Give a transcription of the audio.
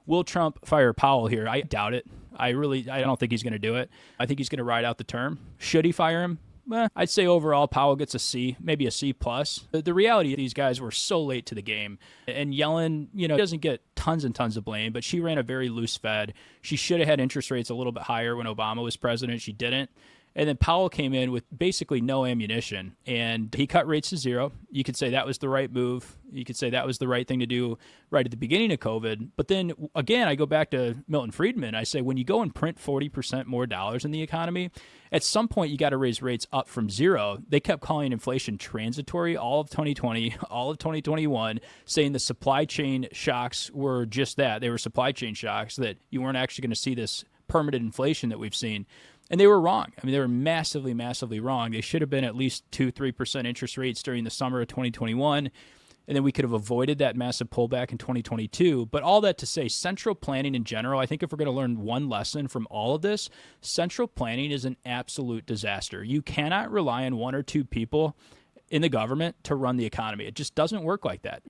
Will Trump fire Powell here? I doubt it. I don't think he's going to do it. I think he's going to ride out the term. Should he fire him? I'd say overall Powell gets a C, maybe a C+. The reality, these guys were so late to the game. And Yellen, doesn't get tons and tons of blame, but she ran a very loose Fed. She should have had interest rates a little bit higher when Obama was president. She didn't. And then Powell came in with basically no ammunition, and he cut rates to zero. You could say that was the right move. You could say that was the right thing to do right at the beginning of COVID. But then, again, I go back to Milton Friedman. I say when you go and print 40% more dollars in the economy, at some point you got to raise rates up from zero. They kept calling inflation transitory all of 2020, all of 2021, saying the supply chain shocks were just that. They were supply chain shocks, that you weren't actually going to see this permanent inflation that we've seen. And they were wrong. I mean, they were massively, massively wrong. They should have been at least 2-3% interest rates during the summer of 2021. And then we could have avoided that massive pullback in 2022. But all that to say, central planning in general, I think if we're going to learn one lesson from all of this, central planning is an absolute disaster. You cannot rely on one or two people in the government to run the economy. It just doesn't work like that.